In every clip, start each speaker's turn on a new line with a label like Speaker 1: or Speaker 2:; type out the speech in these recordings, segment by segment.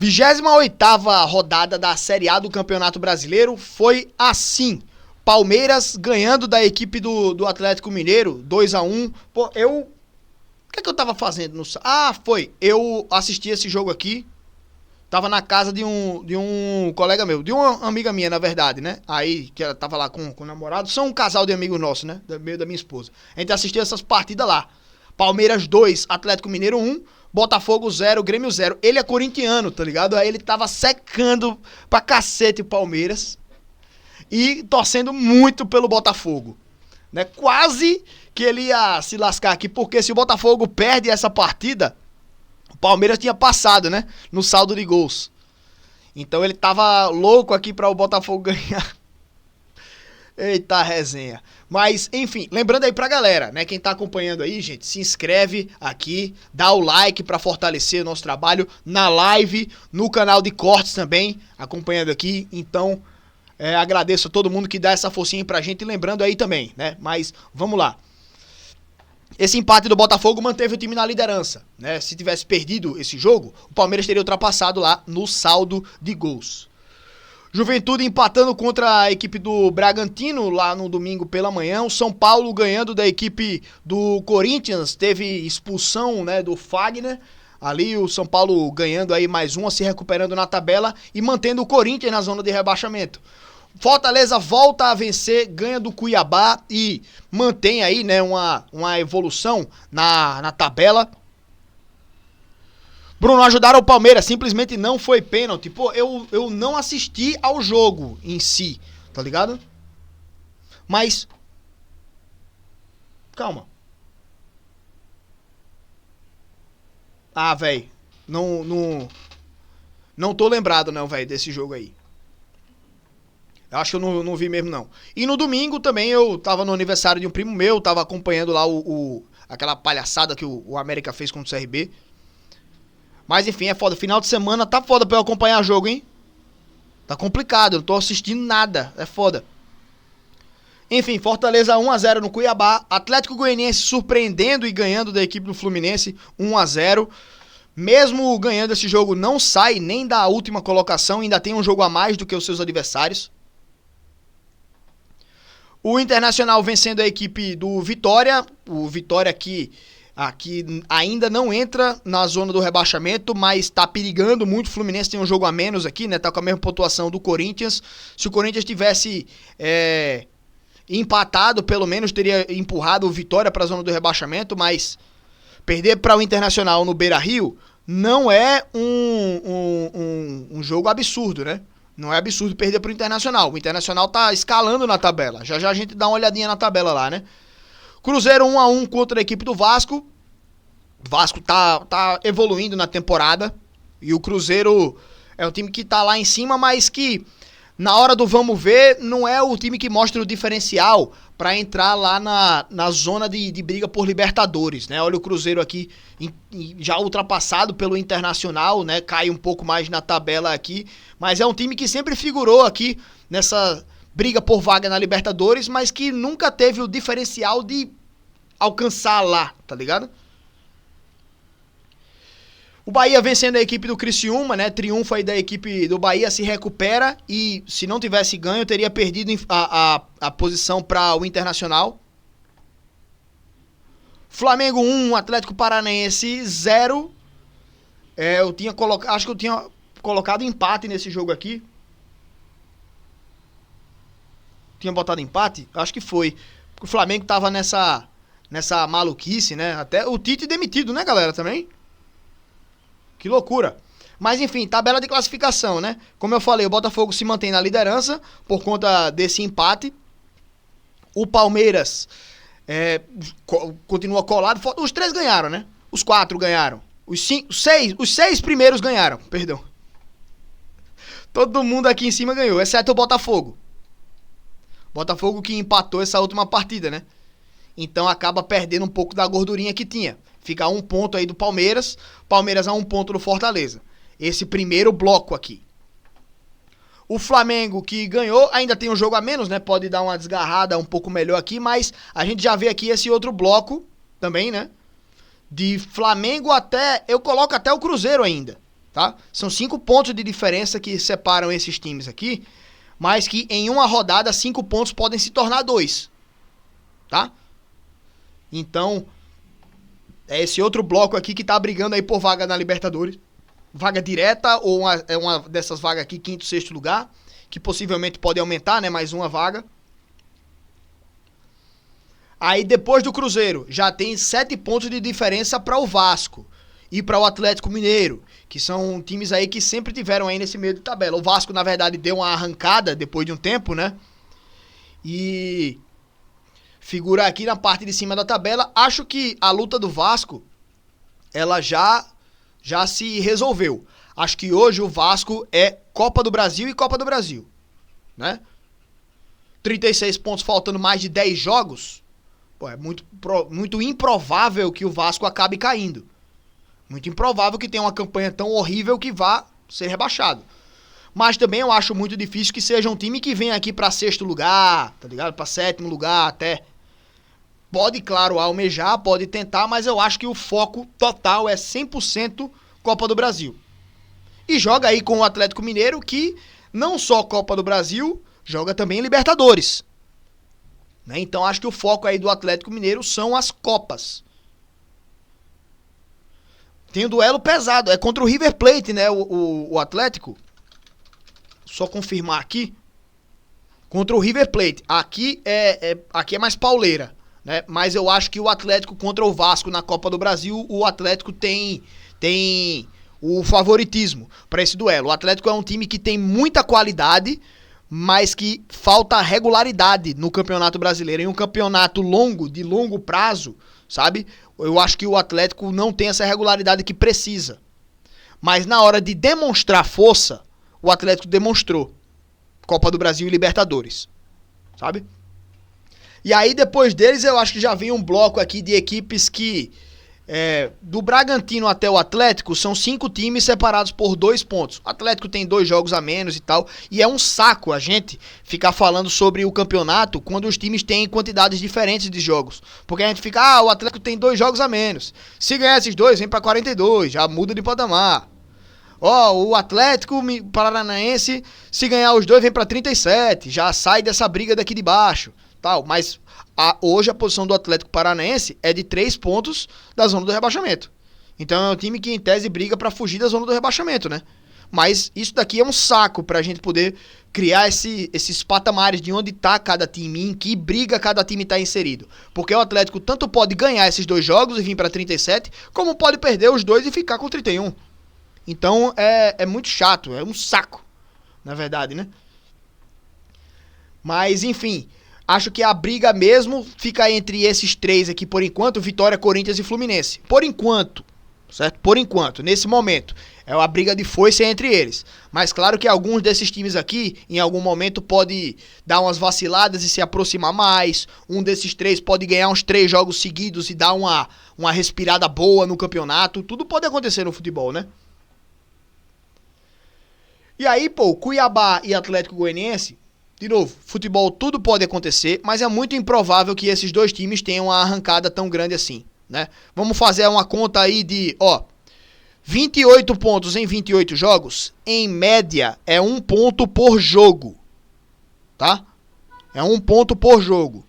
Speaker 1: 28ª rodada da Série A do Campeonato Brasileiro foi assim. Palmeiras ganhando da equipe do Atlético Mineiro, 2-1. Pô, o que é que eu tava fazendo no... Eu assisti esse jogo aqui. Tava na casa de um colega meu, de uma amiga minha, na verdade, né? Aí, que ela tava lá com o namorado. São um casal de amigos nossos, né? Meio da minha esposa. A gente assistiu essas partidas lá. Palmeiras 2, Atlético Mineiro 1, Botafogo 0, Grêmio 0. Ele é corintiano, tá ligado? Aí ele tava secando pra cacete o Palmeiras e torcendo muito pelo Botafogo, né? Quase que ele ia se lascar aqui, porque se o Botafogo perde essa partida, o Palmeiras tinha passado, né? No saldo de gols. Então ele tava louco aqui pra o Botafogo ganhar. Eita resenha. Mas, enfim, lembrando aí pra galera, né? Quem tá acompanhando aí, gente, se inscreve aqui, dá o like pra fortalecer o nosso trabalho na live, no canal de cortes também, acompanhando aqui. Então, agradeço a todo mundo que dá essa forcinha pra gente, lembrando aí também, né? Mas, vamos lá. Esse empate do Botafogo manteve o time na liderança, né? Se tivesse perdido esse jogo, o Palmeiras teria ultrapassado lá no saldo de gols. Juventude empatando contra a equipe do Bragantino lá no domingo pela manhã. O São Paulo ganhando da equipe do Corinthians. Teve expulsão, né, do Fagner. Ali o São Paulo ganhando aí mais uma, se recuperando na tabela e mantendo o Corinthians na zona de rebaixamento. Fortaleza volta a vencer, ganha do Cuiabá e mantém aí, né, uma evolução na tabela. Bruno, ajudaram o Palmeiras, simplesmente não foi pênalti. Pô, eu não assisti ao jogo em si, tá ligado? Mas... calma. Ah, velho. Não tô lembrado, não, velho, desse jogo aí. Eu acho que eu não vi mesmo, não. E no domingo também eu tava no aniversário de um primo meu, tava acompanhando lá aquela palhaçada que o América fez contra o CRB. Mas enfim, é foda. Final de semana tá foda pra eu acompanhar jogo, hein? Tá complicado, eu não tô assistindo nada. É foda. Enfim, Fortaleza 1-0 no Cuiabá. Atlético Goianiense surpreendendo e ganhando da equipe do Fluminense 1-0. Mesmo ganhando esse jogo, não sai nem da última colocação. Ainda tem um jogo a mais do que os seus adversários. O Internacional vencendo a equipe do Vitória. O Vitória aqui ainda não entra na zona do rebaixamento, mas tá perigando muito. O Fluminense tem um jogo a menos aqui, né? Tá com a mesma pontuação do Corinthians. Se o Corinthians tivesse empatado, pelo menos teria empurrado o Vitória pra zona do rebaixamento, mas perder para o Internacional no Beira-Rio não é um jogo absurdo, né? Não é absurdo perder pro Internacional. O Internacional tá escalando na tabela. Já a gente dá uma olhadinha na tabela lá, né? Cruzeiro 1-1 contra a equipe do Vasco. O Vasco tá evoluindo na temporada. E o Cruzeiro é um time que tá lá em cima, mas que na hora do vamos ver, não é o time que mostra o diferencial pra entrar lá na zona de briga por Libertadores, né? Olha o Cruzeiro aqui já ultrapassado pelo Internacional, né? Cai um pouco mais na tabela aqui, mas é um time que sempre figurou aqui nessa briga por vaga na Libertadores, mas que nunca teve o diferencial de alcançar lá, tá ligado? O Bahia vencendo a equipe do Criciúma, né? Triunfo aí da equipe do Bahia, se recupera e se não tivesse ganho, teria perdido a posição para o Internacional. Flamengo 1, Atlético Paranaense 0. Acho que eu tinha colocado empate nesse jogo aqui. Tinha botado empate? Acho que foi. Porque o Flamengo tava nessa maluquice, né? Até o Tite demitido, né, galera, também? Que loucura. Mas enfim, tabela de classificação, né? Como eu falei, o Botafogo se mantém na liderança por conta desse empate. O Palmeiras continua colado. Os 3 ganharam, né? Os 4 ganharam. Os 6 primeiros ganharam, perdão. Todo mundo aqui em cima ganhou, exceto o Botafogo. Botafogo que empatou essa última partida, né? Então acaba perdendo um pouco da gordurinha que tinha. Fica a 1 ponto aí do Palmeiras. Palmeiras a 1 ponto do Fortaleza. Esse primeiro bloco aqui. O Flamengo que ganhou, ainda tem um jogo a menos, né? Pode dar uma desgarrada um pouco melhor aqui, mas a gente já vê aqui esse outro bloco também, né? De Flamengo até... eu coloco até o Cruzeiro ainda. tá? São 5 pontos de diferença que separam esses times aqui, mas que em uma rodada 5 pontos podem se tornar 2, tá? Então, é esse outro bloco aqui que tá brigando aí por vaga na Libertadores. Vaga direta ou uma dessas vagas aqui, quinto, sexto lugar, que possivelmente pode aumentar, né? Mais uma vaga. Aí depois do Cruzeiro, já tem 7 pontos de diferença para o Vasco e para o Atlético Mineiro, que são times aí que sempre tiveram aí nesse meio de tabela. O Vasco, na verdade, deu uma arrancada depois de um tempo, né? E figura aqui na parte de cima da tabela. Acho que a luta do Vasco, ela já se resolveu. Acho que hoje o Vasco é Copa do Brasil e Copa do Brasil, né? 36 pontos faltando mais de 10 jogos. Pô, é muito improvável que o Vasco acabe caindo. Muito improvável que tenha uma campanha tão horrível que vá ser rebaixado. Mas também eu acho muito difícil que seja um time que venha aqui pra sexto lugar, tá ligado? Pra sétimo lugar até. Pode, claro, almejar, pode tentar, mas eu acho que o foco total é 100% Copa do Brasil. E joga aí com o Atlético Mineiro, que não só Copa do Brasil, joga também Libertadores. Né? Então acho que o foco aí do Atlético Mineiro são as Copas. Tem um duelo pesado, é contra o River Plate, né? O Atlético. Só confirmar aqui. Contra o River Plate. Aqui é mais pauleira, né? Mas eu acho que o Atlético contra o Vasco na Copa do Brasil, o Atlético tem o favoritismo para esse duelo. O Atlético é um time que tem muita qualidade, mas que falta regularidade no Campeonato Brasileiro. Em um campeonato longo, de longo prazo, sabe? Eu acho que o Atlético não tem essa regularidade que precisa. Mas na hora de demonstrar força, o Atlético demonstrou. Copa do Brasil e Libertadores, sabe? E aí depois deles eu acho que já vem um bloco aqui de equipes que... do Bragantino até o Atlético são 5 times separados por 2 pontos. O Atlético tem 2 jogos a menos e tal. E é um saco a gente ficar falando sobre o campeonato quando os times têm quantidades diferentes de jogos. Porque a gente fica, o Atlético tem 2 jogos a menos. Se ganhar esses 2, vem pra 42, já muda de patamar. O Atlético Paranaense, se ganhar os 2, vem pra 37, já sai dessa briga daqui de baixo. Tal, mas hoje a posição do Atlético Paranaense é de 3 pontos da zona do rebaixamento. Então é um time que em tese briga pra fugir da zona do rebaixamento, né? Mas isso daqui é um saco pra gente poder criar esses patamares de onde tá cada time, em que briga cada time tá inserido. Porque o Atlético tanto pode ganhar esses 2 jogos e vir pra 37, como pode perder os 2 e ficar com 31. Então é muito chato, é um saco, na verdade, né? Mas enfim... Acho que a briga mesmo fica entre esses 3 aqui por enquanto, Vitória, Corinthians e Fluminense. Por enquanto, certo? Por enquanto, nesse momento. É uma briga de foice entre eles. Mas claro que alguns desses times aqui, em algum momento, pode dar umas vaciladas e se aproximar mais. Um desses 3 pode ganhar uns 3 jogos seguidos e dar uma respirada boa no campeonato. Tudo pode acontecer no futebol, né? E aí, Cuiabá e Atlético Goianiense... De novo, futebol tudo pode acontecer, mas é muito improvável que esses 2 times tenham uma arrancada tão grande assim, né? Vamos fazer uma conta aí de, 28 pontos em 28 jogos, em média é 1 ponto por jogo, tá? É 1 ponto por jogo.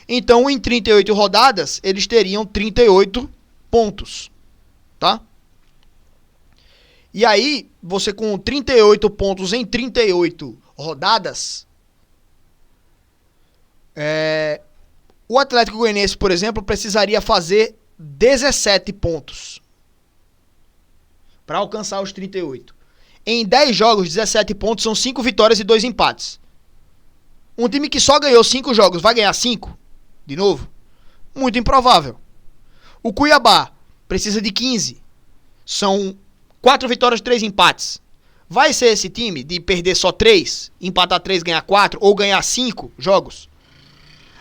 Speaker 1: Então, em 38 rodadas, eles teriam 38 pontos, tá? E aí, você com 38 pontos em 38 rodadas, o Atlético Goianiense, por exemplo, precisaria fazer 17 pontos para alcançar os 38. Em 10 jogos, 17 pontos são 5 vitórias e 2 empates. Um time que só ganhou 5 jogos vai ganhar 5? De novo? Muito improvável. O Cuiabá precisa de 15. São 4 vitórias e 3 empates. Vai ser esse time de perder só 3, empatar 3, ganhar 4 ou ganhar 5 jogos?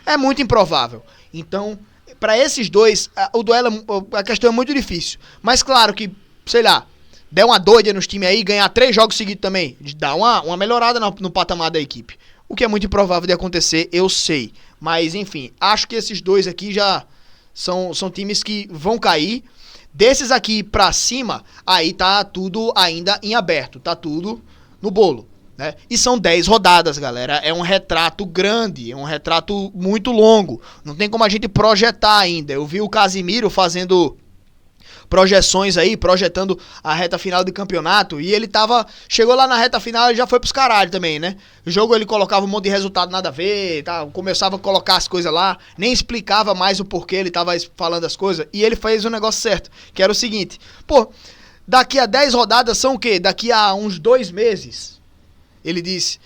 Speaker 1: É muito improvável. Então, para esses 2, o duelo, a questão é muito difícil. Mas claro que, sei lá, der uma doida nos times aí, ganhar 3 jogos seguidos também, dá uma melhorada no patamar da equipe. O que é muito improvável de acontecer, eu sei. Mas, enfim, acho que esses 2 aqui já são times que vão cair. Desses aqui pra cima, aí tá tudo ainda em aberto, tá tudo no bolo, né? E são 10 rodadas, galera. É um retrato grande, é um retrato muito longo. Não tem como a gente projetar ainda. Eu vi o Casimiro fazendo projeções aí, projetando a reta final do campeonato, e ele chegou lá na reta final e já foi pros caralho também, né? O jogo ele colocava um monte de resultado nada a ver, tá? Começava a colocar as coisas lá, nem explicava mais o porquê ele tava falando as coisas, e ele fez o negócio certo, que era o seguinte, pô, daqui a 10 rodadas são o quê? Daqui a uns 2 meses, ele disse,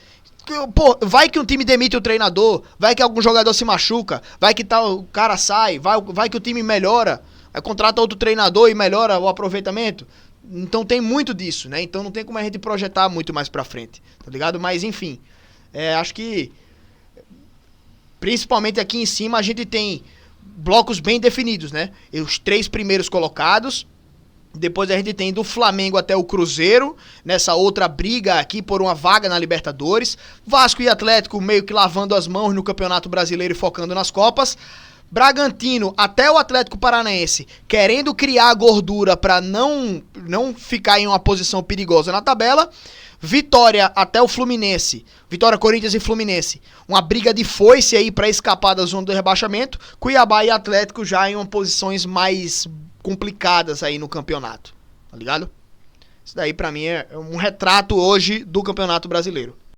Speaker 1: pô, vai que um time demite o treinador, vai que algum jogador se machuca, vai que o cara sai, vai que o time melhora, aí contrata outro treinador e melhora o aproveitamento. Então tem muito disso, né? Então não tem como a gente projetar muito mais pra frente, tá ligado? Mas enfim, acho que principalmente aqui em cima a gente tem blocos bem definidos, né? E os 3 primeiros colocados, depois a gente tem do Flamengo até o Cruzeiro, nessa outra briga aqui por uma vaga na Libertadores, Vasco e Atlético meio que lavando as mãos no Campeonato Brasileiro e focando nas Copas, Bragantino até o Atlético Paranaense querendo criar gordura para não ficar em uma posição perigosa na tabela. Vitória até o Fluminense, Vitória, Corinthians e Fluminense, uma briga de foice aí para escapar da zona do rebaixamento. Cuiabá e Atlético já em uma posições mais complicadas aí no campeonato, tá ligado? Isso daí pra mim é um retrato hoje do Campeonato Brasileiro.